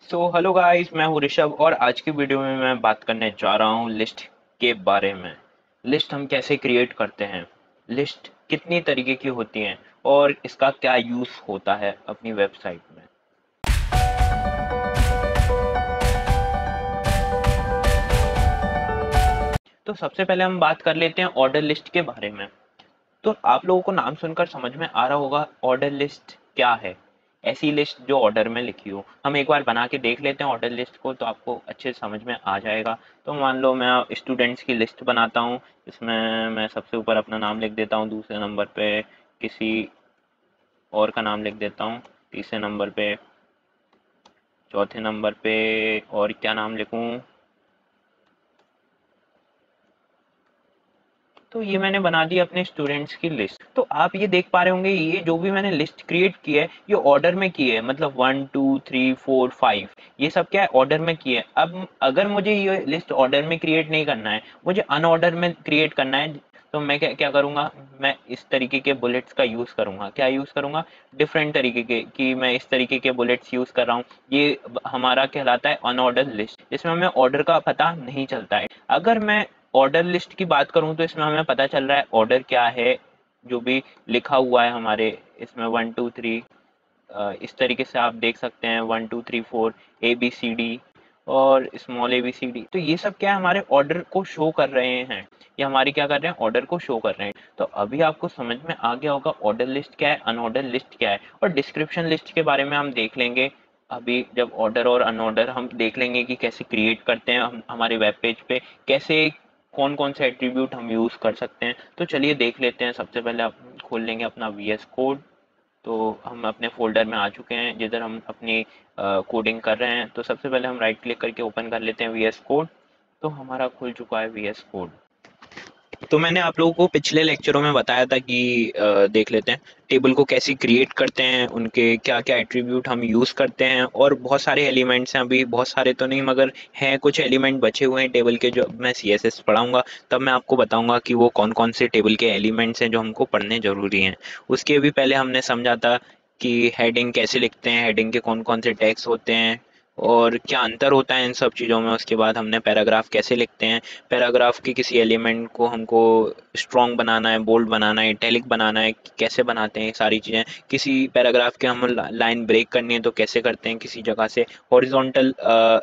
Hello guys, मैं हूँ ऋषभ और आज की वीडियो में मैं बात करने जा रहा हूँ लिस्ट के बारे में। लिस्ट हम कैसे क्रिएट करते हैं, लिस्ट कितनी तरीके की होती हैं और इसका क्या यूज़ होता है अपनी वेबसाइट में। तो सबसे पहले हम बात कर लेते हैं ऑर्डर लिस्ट के बारे में। तो आप लोगों को नाम सुनकर समझ में आ रहा होगा ऑर्डर लिस्ट क्या है। ऐसी लिस्ट जो ऑर्डर में लिखी हो। हम एक बार बना के देख लेते हैं ऑर्डर लिस्ट को, तो आपको अच्छे से समझ में आ जाएगा। तो मान लो मैं स्टूडेंट्स की लिस्ट बनाता हूँ। इसमें मैं सबसे ऊपर अपना नाम लिख देता हूँ, दूसरे नंबर पे किसी और का नाम लिख देता हूँ, तीसरे नंबर पे, चौथे नंबर पे और क्या नाम लिखूँ। तो ये मैंने बना दी अपने स्टूडेंट्स की लिस्ट। तो आप ये देख पा रहे होंगे, ये जो भी मैंने लिस्ट क्रिएट की है ये ऑर्डर में की है, मतलब 1 2 3 4 5, ये सब क्या है, ऑर्डर में की है। अब अगर मुझे ये लिस्ट ऑर्डर में क्रिएट नहीं करना है, मुझे अनऑर्डर में क्रिएट करना है, तो मैं क्या क्या करूंगा, मैं इस तरीके के बुलेट्स का यूज करूंगा। क्या यूज करूंगा, डिफरेंट तरीके के, कि मैं इस तरीके के बुलेट्स यूज कर रहा हूँ। ये हमारा कहलाता है अनऑर्डर लिस्ट, जिसमें हमें ऑर्डर का पता नहीं चलता है। अगर मैं ऑर्डर लिस्ट की बात करूं तो इसमें हमें पता चल रहा है ऑर्डर क्या है, जो भी लिखा हुआ है हमारे इसमें 1 2 3, इस तरीके से आप देख सकते हैं 1 2 3 4 ABCD और स्मॉल ABCD। तो ये सब क्या है, हमारे ऑर्डर को शो कर रहे हैं, ये हमारी क्या कर रहे हैं, ऑर्डर को शो कर रहे हैं। तो अभी आपको समझ में आ गया होगा ऑर्डर लिस्ट क्या है, अनऑर्डर लिस्ट क्या है। और डिस्क्रिप्शन लिस्ट के बारे में हम देख लेंगे अभी, जब ऑर्डर और अनऑर्डर हम देख लेंगे कि कैसे क्रिएट करते हैं हम हमारे वेब पेज पे, कैसे कौन कौन से एट्रीब्यूट हम यूज कर सकते हैं। तो चलिए देख लेते हैं। सबसे पहले आप खोल लेंगे अपना VS कोड। तो हम अपने फ़ोल्डर में आ चुके हैं जिधर हम अपनी कोडिंग कर रहे हैं। तो सबसे पहले हम राइट क्लिक करके ओपन कर लेते हैं VS कोड। तो हमारा खुल चुका है VS कोड। तो मैंने आप लोगों को पिछले लेक्चरों में बताया था कि देख लेते हैं टेबल को कैसे क्रिएट करते हैं, उनके क्या क्या एट्रीब्यूट हम यूज़ करते हैं। और बहुत सारे एलिमेंट्स हैं, अभी बहुत सारे तो नहीं मगर हैं कुछ एलिमेंट बचे हुए हैं टेबल के, जो मैं CSS पढ़ाऊंगा तब मैं आपको बताऊंगा कि वो कौन कौन से टेबल के एलिमेंट्स हैं जो हमको पढ़ने ज़रूरी हैं। उसके भी पहले हमने समझा था कि हेडिंग कैसे लिखते हैं, हेडिंग के कौन कौन से टैग्स होते हैं और क्या अंतर होता है इन सब चीज़ों में। उसके बाद हमने पैराग्राफ कैसे लिखते हैं, पैराग्राफ के किसी एलिमेंट को हमको स्ट्रॉन्ग बनाना है, बोल्ड बनाना है, इटैलिक बनाना है, कैसे बनाते हैं ये सारी चीज़ें। किसी पैराग्राफ के हम लाइन ब्रेक करनी है तो कैसे करते हैं, किसी जगह से हॉरिजॉन्टल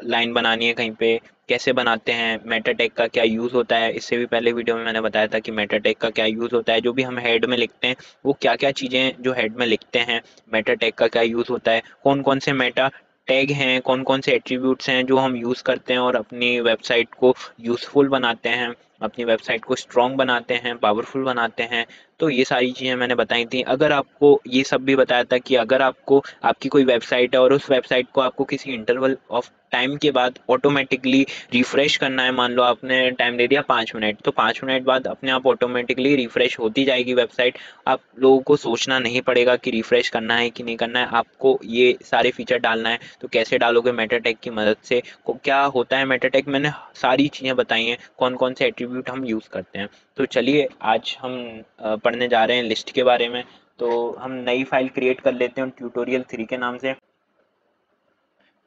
लाइन बनानी है कहीं पे, कैसे बनाते हैं। मेटा टैग का क्या यूज़ होता है, इससे भी पहले वीडियो में मैंने बताया था कि मेटा टैग का क्या यूज़ होता है। जो भी हम हेड में लिखते हैं वो क्या क्या चीज़ें जो हेड में लिखते हैं, मेटा टैग का क्या यूज़ होता है, कौन कौन से मेटा टैग हैं, कौन कौन से एट्रीब्यूट्स हैं जो हम यूज़ करते हैं और अपनी वेबसाइट को यूज़फुल बनाते हैं, अपनी वेबसाइट को स्ट्रॉन्ग बनाते हैं, पावरफुल बनाते हैं। तो ये सारी चीज़ें मैंने बताई थी। अगर आपको ये सब भी बताया था कि अगर आपको आपकी कोई वेबसाइट है और उस वेबसाइट को आपको किसी इंटरवल ऑफ टाइम के बाद ऑटोमेटिकली रिफ्रेश करना है, मान लो आपने टाइम दे दिया 5 मिनट, तो 5 मिनट बाद अपने आप ऑटोमेटिकली रिफ्रेश होती जाएगी वेबसाइट। आप लोगों को सोचना नहीं पड़ेगा कि रिफ्रेश करना है कि नहीं करना है, आपको ये सारे फीचर डालना है। तो कैसे डालोगे, मेटाटैग की मदद से। क्या होता है मेटाटैग, मैंने सारी चीज़ें बताई हैं, कौन कौन से एट्रीब्यूट हम यूज़ करते हैं। तो चलिए आज हम पढ़ने जा रहे हैं लिस्ट के बारे में। तो हम नई फाइल क्रिएट कर लेते हैं tutorial3 के नाम से,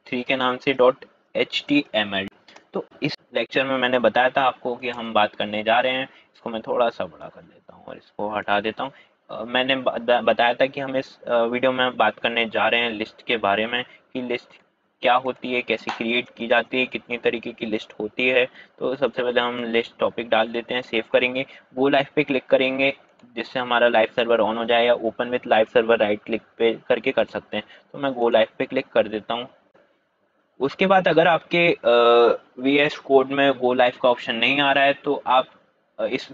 3 के नाम से .html। तो इस लेक्चर में मैंने बताया था आपको कि हम बात करने जा रहे हैं। इसको मैं थोड़ा सा बड़ा कर लेता हूँ और इसको हटा देता हूँ। मैंने बताया था कि हम इस वीडियो में बात करने जा रहे हैं लिस्ट के बारे में, कि लिस्ट क्या होती है, कैसे क्रिएट की जाती है, कितनी तरीके की लिस्ट होती है। तो सबसे पहले हम लिस्ट टॉपिक डाल देते हैं, सेव करेंगे, गो लाइव पे क्लिक करेंगे जिससे हमारा लाइव सर्वर ऑन हो जाए, या open with live server right click पे करके कर सकते हैं। तो मैं गो लाइव पे क्लिक कर देता हूँ। उसके बाद अगर आपके VS कोड में गो लाइव का ऑप्शन नहीं आ रहा है तो आप इस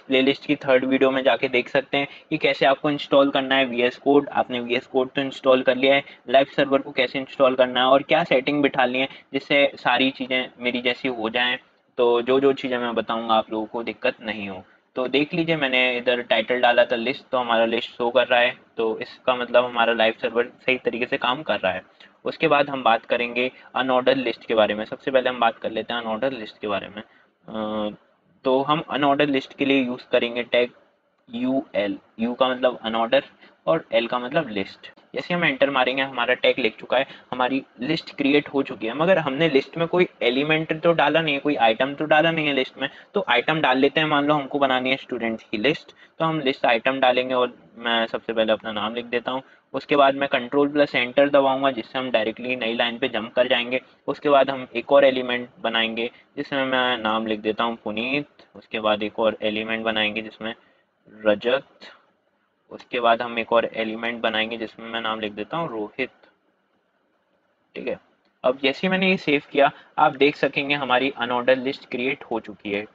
प्लेलिस्ट की थर्ड वीडियो में जाके देख सकते हैं कि कैसे आपको इंस्टॉल करना है VS कोड। आपने VS कोड तो इंस्टॉल कर लिया है, लाइव सर्वर को कैसे इंस्टॉल करना है और क्या सेटिंग बिठानी है जिससे सारी चीज़ें मेरी जैसी हो जाएं। तो जो जो चीज़ें मैं बताऊंगा आप लोगों को दिक्कत नहीं हो। तो देख लीजिए, मैंने इधर टाइटल डाला था लिस्ट, तो हमारा लिस्ट शो कर रहा है, तो इसका मतलब हमारा लाइव सर्वर सही तरीके से काम कर रहा है। उसके बाद हम बात करेंगे अनऑर्डर लिस्ट के बारे में। सबसे पहले हम बात कर लेते हैं अनऑर्डर लिस्ट के बारे में। तो हम अनऑर्डर लिस्ट के लिए यूज़ करेंगे टैग UL। यू का मतलब अनऑर्डर और एल का मतलब लिस्ट। जैसे हम एंटर मारेंगे हमारा टैग लिख चुका है, हमारी लिस्ट क्रिएट हो चुकी है, मगर हमने लिस्ट में कोई एलिमेंट तो डाला नहीं है, कोई आइटम तो डाला नहीं है लिस्ट में। तो आइटम डाल लेते हैं, मान लो हमको बनानी है स्टूडेंट्स की लिस्ट, तो हम लिस्ट आइटम डालेंगे और मैं सबसे पहले अपना नाम लिख देता हूँ। उसके बाद मैं कंट्रोल प्लस एंटर दबाऊंगा जिससे हम डायरेक्टली नई लाइन पे जंप कर जाएंगे। उसके बाद हम एक और एलिमेंट बनाएंगे जिसमें मैं नाम लिख देता हूँ पुनीत। उसके बाद एक और एलिमेंट बनाएंगे जिसमें रजत। उसके बाद हम एक और एलिमेंट बनाएंगे जिसमें मैं नाम लिख देता हूँ रोहित। ठीक है, अब जैसे ही मैंने ये सेव किया आप देख सकेंगे हमारी अनऑर्डर लिस्ट क्रिएट हो चुकी है,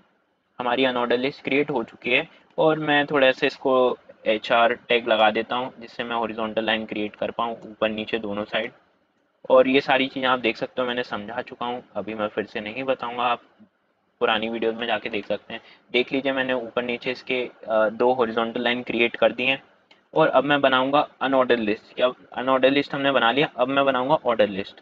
हमारी अनऑर्डर लिस्ट क्रिएट हो चुकी है। और मैं थोड़ा सा इसको HR टैग लगा देता हूँ जिससे मैं हॉरिजॉन्टल लाइन क्रिएट कर पाऊँ ऊपर नीचे दोनों साइड। और ये सारी चीज़ें आप देख सकते हो मैंने समझा चुका हूँ, अभी मैं फिर से नहीं बताऊंगा, आप पुरानी वीडियोस में जाके देख सकते हैं। देख लीजिए मैंने ऊपर नीचे इसके दो हॉरिजॉन्टल लाइन क्रिएट कर दी हैं। और अब मैं बनाऊंगा अनऑर्डर लिस्ट। क्या अनऑर्डर लिस्ट हमने बना लिया, अब मैं बनाऊंगा ऑर्डर लिस्ट।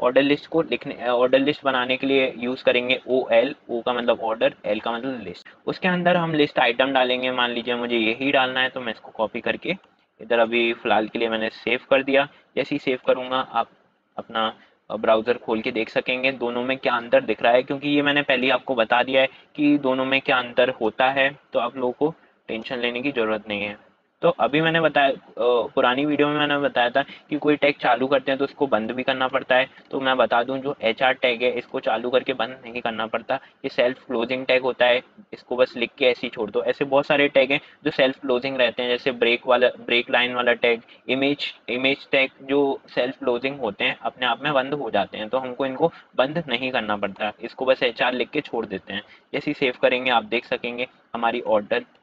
ऑर्डर लिस्ट को लिखने, ऑर्डर लिस्ट बनाने के लिए यूज करेंगे OL, O का मतलब ऑर्डर, L का मतलब लिस्ट। उसके अंदर हम लिस्ट आइटम डालेंगे, मान लीजिए मुझे यही डालना है तो मैं इसको कॉपी करके इधर अभी फिलहाल के लिए मैंने सेव कर दिया। जैसे ही सेव करूंगा आप अपना ब्राउजर खोल के देख सकेंगे दोनों में क्या अंतर दिख रहा है, क्योंकि ये मैंने पहले ही आपको बता दिया है कि दोनों में क्या अंतर होता है, तो आप लोगों को टेंशन लेने की जरूरत नहीं है। तो अभी मैंने बताया, पुरानी वीडियो में मैंने बताया था कि कोई टैग चालू करते हैं तो उसको बंद भी करना पड़ता है। तो मैं बता दूं जो HR टैग है इसको चालू करके बंद नहीं करना पड़ता, ये सेल्फ क्लोजिंग टैग होता है, इसको बस लिख के ऐसे ही छोड़ दो। ऐसे बहुत सारे टैग हैं जो सेल्फ क्लोजिंग रहते हैं, जैसे ब्रेक लाइन वाला टैग, इमेज टैग जो सेल्फ क्लोजिंग होते हैं अपने आप में बंद हो जाते हैं, तो हमको इनको बंद नहीं करना पड़ता, इसको बस HR लिख के छोड़ देते हैं। जैसे ही सेव करेंगे आप देख सकेंगे हमारी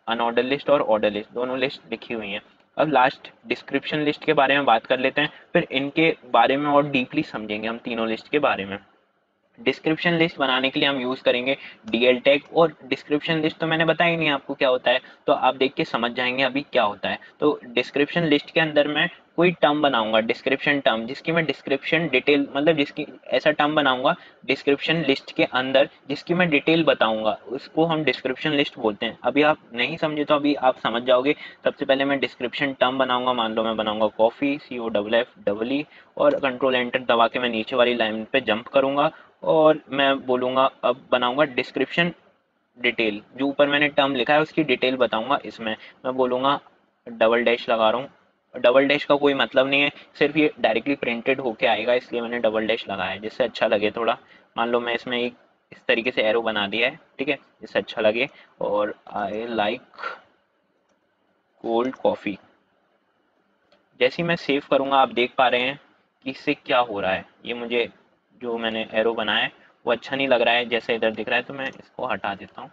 अनऑर्डर लिस्ट और ऑर्डर लिस्ट दोनों लिस्ट लिखी हुई हैं। अब लास्ट डिस्क्रिप्शन लिस्ट के बारे में बात कर लेते हैं, फिर इनके बारे में और डीपली समझेंगे हम तीनों लिस्ट के बारे में। डिस्क्रिप्शन लिस्ट बनाने के लिए हम यूज करेंगे DL टैग। और डिस्क्रिप्शन लिस्ट तो मैंने बताया ही नहीं आपको क्या होता है, तो आप देख के समझ जाएंगे अभी क्या होता है। तो डिस्क्रिप्शन लिस्ट के अंदर मैं कोई टर्म बनाऊंगा, डिस्क्रिप्शन टर्म, जिसकी मैं डिस्क्रिप्शन डिटेल, मतलब जिसकी ऐसा टर्म बनाऊंगा डिस्क्रिप्शन लिस्ट के अंदर जिसकी मैं डिटेल बताऊंगा, उसको हम डिस्क्रिप्शन लिस्ट बोलते हैं। अभी आप नहीं समझे तो अभी आप समझ जाओगे। सबसे पहले मैं डिस्क्रिप्शन टर्म बनाऊंगा, मान लो मैं बनाऊंगा कॉफी, COFFE, और कंट्रोल एंटर दबा के मैं नीचे वाली लाइन पे जंप करूंगा और मैं बोलूंगा अब बनाऊंगा डिस्क्रिप्शन डिटेल, जो ऊपर मैंने टर्म लिखा है उसकी डिटेल बताऊंगा। इसमें मैं बोलूंगा डबल डैश लगा रहा हूँ, डबल डैश का कोई मतलब नहीं है, सिर्फ ये डायरेक्टली प्रिंटेड होके आएगा इसलिए मैंने डबल डैश लगाया है जिससे अच्छा लगे थोड़ा। मान लो मैं इसमें एक इस तरीके से एरो बना दिया है, ठीक है, जिससे अच्छा लगे। और आई लाइक कोल्ड कॉफी। जैसे ही मैं सेव करूंगा आप देख पा रहे हैं कि इससे क्या हो रहा है, ये मुझे जो मैंने एरो बनाया है वो अच्छा नहीं लग रहा है जैसे इधर दिख रहा है, तो मैं इसको हटा देता हूँ।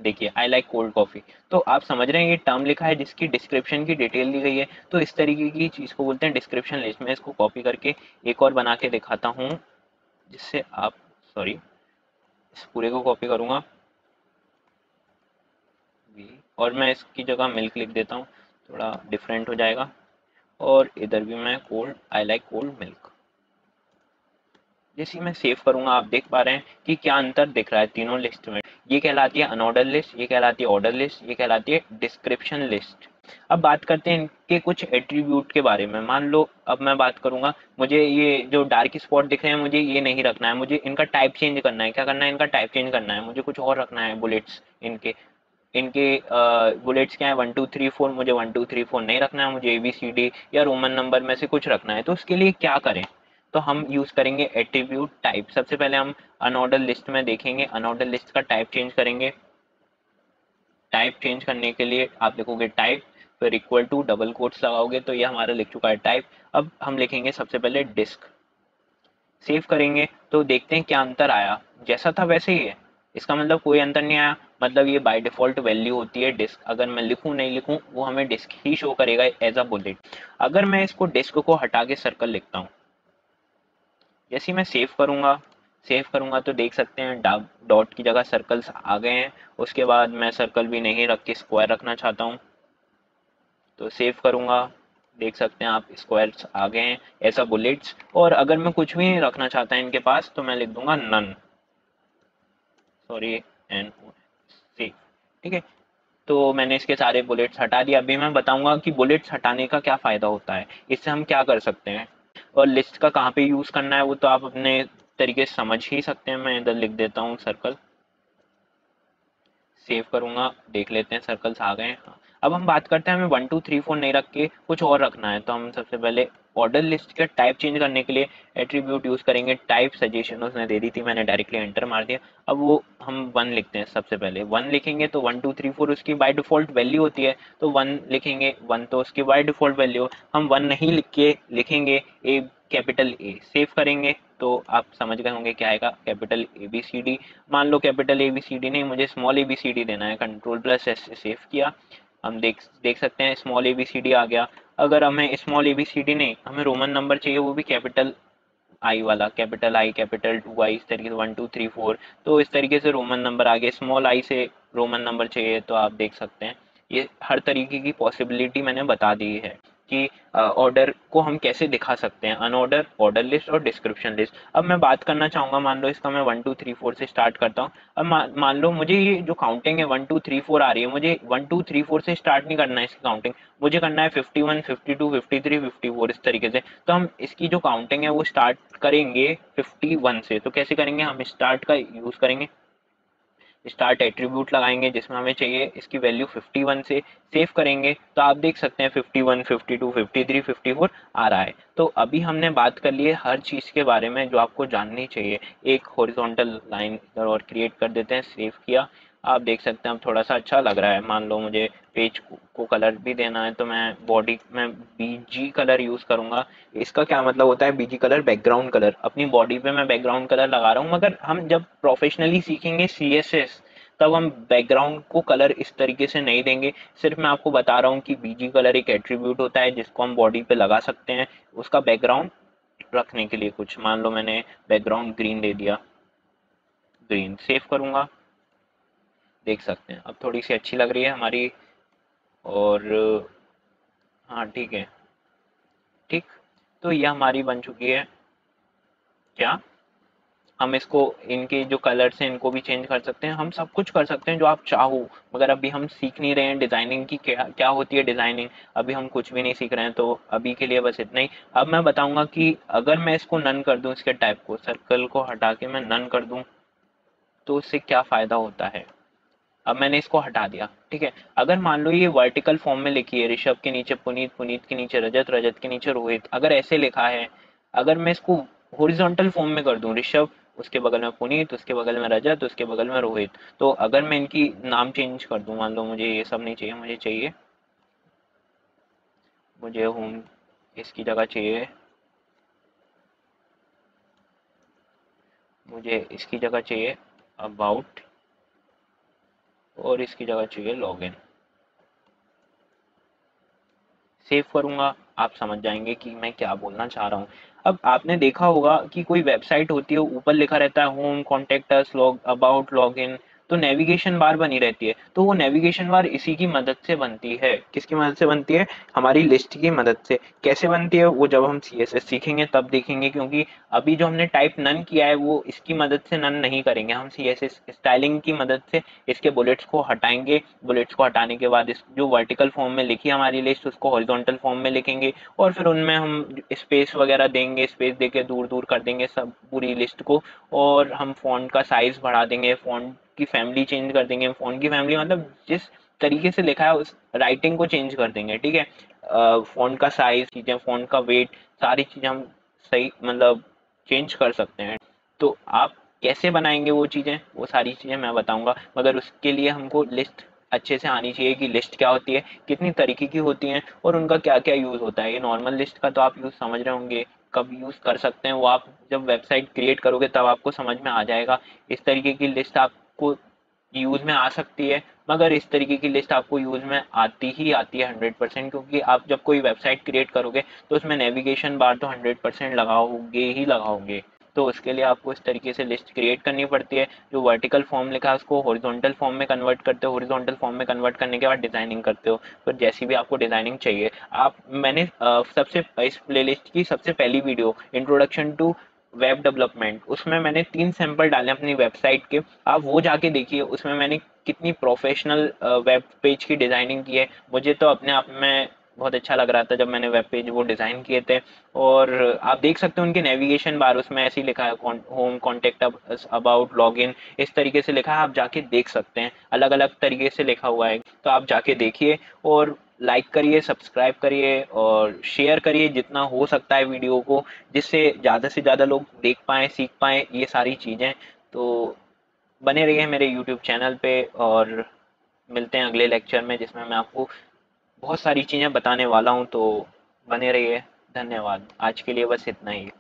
देखिए आई लाइक कोल्ड कॉफी, तो आप समझ रहे हैं ये टर्म लिखा है जिसकी डिस्क्रिप्शन की डिटेल दी गई है, तो इस तरीके की चीज को बोलते हैं डिस्क्रिप्शन लिस्ट। में इसको कॉपी करके एक और बना के दिखाता हूँ जिससे आप, सॉरी, इस पूरे को कॉपी करूंगा और मैं इसकी जगह मिल्क लिख देता हूँ, थोड़ा डिफरेंट हो जाएगा। और इधर भी मैं cold, I like cold milk. जैसे ही मैं सेव करूंगा आप देख पा रहे हैं कि क्या अंतर दिख रहा है तीनों लिस्ट में। ये कहलाती है अनऑर्डर लिस्ट, ये कहलाती है ऑर्डर लिस्ट, ये कहलाती है डिस्क्रिप्शन लिस्ट। अब बात करते हैं इनके कुछ एट्रीब्यूट के बारे में। मान लो अब मैं बात करूंगा, मुझे ये जो डार्क स्पॉट दिख रहे हैं मुझे ये नहीं रखना है, मुझे इनका टाइप चेंज करना है। क्या करना है, इनका टाइप चेंज करना है, मुझे कुछ और रखना है। बुलेट्स इनके इनके बुलेट्स क्या है, 1 2 3 4, मुझे 1 2 3 4 नहीं रखना है, मुझे ABCD या रोमन नंबर में से कुछ रखना है। तो उसके लिए क्या करें, तो हम यूज करेंगे एट्रीब्यूट टाइप। सबसे पहले हम अनऑर्डर लिस्ट में देखेंगे, अनऑर्डर लिस्ट का टाइप चेंज करेंगे। टाइप चेंज करने के लिए आप लिखोगे टाइप, फिर इक्वल टू डबल कोट्स लगाओगे तो ये हमारा लिख चुका है टाइप। अब हम लिखेंगे सबसे पहले डिस्क, सेव करेंगे तो देखते हैं क्या अंतर आया, जैसा था वैसे ही है। इसका मतलब कोई अंतर नहीं आया, मतलब ये बाय डिफॉल्ट वैल्यू होती है डिस्क। अगर मैं लिखूं नहीं लिखूं वो हमें डिस्क ही शो करेगा एज अ बुलेट। अगर मैं इसको डिस्क को हटा के सर्कल लिखता हूँ, जैसे ही मैं सेव करूंगा तो देख सकते हैं डॉट की जगह सर्कल्स आ गए हैं। उसके बाद मैं सर्कल भी नहीं रख के स्क्वायर रखना चाहता हूँ तो सेव करूंगा, देख सकते हैं आप स्क्वायर्स आ गए हैं ऐसा बुलेट्स। और अगर मैं कुछ भी नहीं रखना चाहता इनके पास तो मैं लिख दूंगा नन, सॉरी, एन सेव, ठीक है। तो मैंने इसके सारे बुलेट्स हटा दिए। अभी मैं बताऊंगा कि बुलेट्स हटाने का क्या फ़ायदा होता है, इससे हम क्या कर सकते हैं, और लिस्ट का कहाँ पे यूज़ करना है वो तो आप अपने तरीके से समझ ही सकते हैं। मैं इधर लिख देता हूँ सर्कल, सेव करूंगा, देख लेते हैं सर्कल्स आ गए। हाँ। अब हम बात करते हैं, हमें 1 2 3 4 नहीं रख के कुछ और रखना है, तो हम सबसे पहले ऑर्डर लिस्ट का टाइप चेंज करने के लिए एट्रीब्यूट यूज करेंगे। टाइप सजेशन उसने दे दी थी, मैंने डायरेक्टली एंटर मार दिया। अब वो हम 1 लिखते हैं, सबसे पहले 1 लिखेंगे तो 1 2 3 4 उसकी बाय डिफॉल्ट वैल्यू होती है, तो 1 लिखेंगे। 1 तो उसकी बाय डिफॉल्ट वैल्यू, हम 1 नहीं लिख के लिखेंगे ए, कैपिटल ए। सेव करेंगे तो आप समझ गए होंगे क्या आएगा, capital A B C D. मान लो capital A B C D नहीं, मुझे small A B C D देना है, कंट्रोल प्लस एस से सेव किया। हम देख सकते हैं small A B C D आ गया। अगर हमें small A B C D नहीं, हमें रोमन नंबर चाहिए, वो भी कैपिटल आई वाला, कैपिटल आई, कैपिटल 2 आई, इस तरीके से 1 2 3 4, तो इस तरीके से रोमन नंबर आ गए। स्मॉल आई से रोमन नंबर चाहिए तो आप देख सकते हैं, ये हर तरीके की पॉसिबिलिटी मैंने बता दी है कि ऑर्डर को हम कैसे दिखा सकते हैं, अनऑर्डर, ऑर्डर लिस्ट और डिस्क्रिप्शन लिस्ट। अब मैं बात करना चाहूँगा, मान लो इसका मैं 1 2 3 4 से स्टार्ट करता हूँ। अब मान लो मुझे ये जो काउंटिंग है 1 2 3 4 आ रही है, मुझे 1 2 3 4 से स्टार्ट नहीं करना है इसकी काउंटिंग, मुझे करना है 51 52 53 54 इस तरीके से। तो हम इसकी जो काउंटिंग है वो स्टार्ट करेंगे 51 से। तो कैसे करेंगे, हम स्टार्ट का यूज़ करेंगे, स्टार्ट एट्रीब्यूट लगाएंगे जिसमें हमें चाहिए इसकी वैल्यू 51 से। सेव करेंगे तो आप देख सकते हैं 51 52 53 54 आ रहा है। तो अभी हमने बात कर ली है हर चीज़ के बारे में जो आपको जाननी चाहिए। एक हॉरिजॉन्टल लाइन इधर और क्रिएट कर देते हैं, सेव किया। आप देख सकते हैं अब थोड़ा सा अच्छा लग रहा है। मान लो मुझे पेज को कलर भी देना है, तो मैं बॉडी में बीजी कलर यूज़ करूंगा। इसका क्या मतलब होता है, बीजी कलर बैकग्राउंड कलर, अपनी बॉडी पे मैं बैकग्राउंड कलर लगा रहा हूँ। मगर हम जब प्रोफेशनली सीखेंगे सीएसएस, तब हम बैकग्राउंड को कलर इस तरीके से नहीं देंगे। सिर्फ मैं आपको बता रहा हूँ कि बीजी कलर एक एट्रीब्यूट होता है जिसको हम बॉडी पे लगा सकते हैं, उसका बैकग्राउंड रखने के लिए। कुछ मान लो मैंने बैकग्राउंड ग्रीन दे दिया, ग्रीन, सेव करूंगा, देख सकते हैं अब थोड़ी सी अच्छी लग रही है हमारी। और हाँ ठीक है, ठीक। तो ये हमारी बन चुकी है। क्या हम इसको, इनके जो कलर्स हैं इनको भी चेंज कर सकते हैं, हम सब कुछ कर सकते हैं जो आप चाहो। मगर अभी हम सीख नहीं रहे हैं डिजाइनिंग की, क्या क्या होती है डिजाइनिंग, अभी हम कुछ भी नहीं सीख रहे हैं, तो अभी के लिए बस इतना ही। अब मैं बताऊंगा कि अगर मैं इसको नन कर दूं, इसके टाइप को, सर्कल को हटा के मैं नन कर दूं, तो उससे क्या फायदा होता है। अब मैंने इसको हटा दिया, ठीक है। अगर मान लो ये वर्टिकल फॉर्म में लिखी है, ऋषभ के नीचे पुनीत, पुनीत के नीचे रजत, रजत के नीचे रोहित, अगर ऐसे लिखा है, अगर मैं इसको हॉरिजॉन्टल फॉर्म में कर दूं, ऋषभ, उसके बगल में पुनीत, उसके बगल में रजत, उसके बगल में रोहित, तो अगर मैं इनकी नाम चेंज कर दूं, मान लो मुझे ये सब नहीं चाहिए, मुझे होम, इसकी जगह चाहिए, मुझे इसकी जगह चाहिए अबाउट, और इसकी जगह चाहिए लॉगिन। सेव करूंगा, आप समझ जाएंगे कि मैं क्या बोलना चाह रहा हूँ। अब आपने देखा होगा कि कोई वेबसाइट होती है, ऊपर लिखा रहता है home, contact us, log about, login, तो नेविगेशन बार बनी रहती है। तो वो नेविगेशन बार इसी की मदद से बनती है। किसकी मदद से बनती है, हमारी लिस्ट की मदद से। कैसे बनती है वो जब हम सीएसएस सीखेंगे तब देखेंगे, क्योंकि अभी जो हमने टाइप नन किया है वो इसकी मदद से नन नहीं करेंगे, हम सीएसएस स्टाइलिंग की मदद से इसके बुलेट्स को हटाएंगे। बुलेट्स को हटाने के बाद इस जो वर्टिकल फॉर्म में लिखी है हमारी लिस्ट, उसको हॉरिजॉन्टल फॉर्म में लिखेंगे, और फिर उनमें हम स्पेस वगैरह देंगे, स्पेस देके दूर दूर कर देंगे सब पूरी लिस्ट को। और हम फॉन्ट का साइज बढ़ा देंगे, फॉन्ट की फैमिली चेंज कर देंगे। फॉन्ट की फैमिली मतलब जिस तरीके से लिखा है उस राइटिंग को चेंज कर देंगे, ठीक है। फॉन्ट का साइज, चीजें, फॉन्ट का वेट, सारी चीजें हम सही मतलब चेंज कर सकते हैं। तो आप कैसे बनाएंगे वो चीज़ें, वो सारी चीज़ें मैं बताऊंगा। मगर उसके लिए हमको लिस्ट अच्छे से आनी चाहिए कि लिस्ट क्या होती है, कितनी तरीके की होती हैं, और उनका क्या क्या यूज़ होता है। ये नॉर्मल लिस्ट का तो आप यूज़ समझ रहे होंगे, कब यूज़ कर सकते हैं वो आप जब वेबसाइट क्रिएट करोगे तब आपको समझ में आ जाएगा। इस तरीके की लिस्ट आपको यूज़ में आ सकती है, मगर इस तरीके की लिस्ट आपको यूज़ में आती ही आती है 100%, क्योंकि आप जब कोई वेबसाइट क्रिएट करोगे तो उसमें नेविगेशन बार तो 100% लगाओगे ही लगाओगे। तो उसके लिए आपको इस तरीके से लिस्ट क्रिएट करनी पड़ती है। जो वर्टिकल फॉर्म लिखा है उसको हॉरिजॉन्टल फॉर्म में कन्वर्ट करते हो, हॉरिजॉन्टल फॉर्म में कन्वर्ट करने के बाद डिजाइनिंग करते हो। फिर जैसी भी आपको डिजाइनिंग चाहिए, आप, मैंने सबसे इस प्लेलिस्ट की सबसे पहली video introduction to web development, उसमें मैंने 3 सैंपल डाले अपनी वेबसाइट के, आप वो जाके देखिए। उसमें मैंने कितनी प्रोफेशनल वेब पेज की डिज़ाइनिंग की है। मुझे तो अपने आप में बहुत अच्छा लग रहा था जब मैंने वेब पेज वो डिज़ाइन किए थे। और आप देख सकते हो उनके नेविगेशन बार उसमें ऐसे ही लिखा है, होम, कॉन्टेक्ट अबाउट, लॉगिन, इस तरीके से लिखा है, आप जाके देख सकते हैं, अलग अलग तरीके से लिखा हुआ है। तो आप जाके देखिए और लाइक करिए, सब्सक्राइब करिए और शेयर करिए जितना हो सकता है वीडियो को, जिससे ज़्यादा से ज़्यादा लोग देख पाएँ, सीख पाएँ ये सारी चीज़ें। तो बने रहिए मेरे यूट्यूब चैनल पे और मिलते हैं अगले लेक्चर में, जिसमें मैं आपको बहुत सारी चीज़ें बताने वाला हूँ। तो बने रहिए। धन्यवाद। आज के लिए बस इतना ही।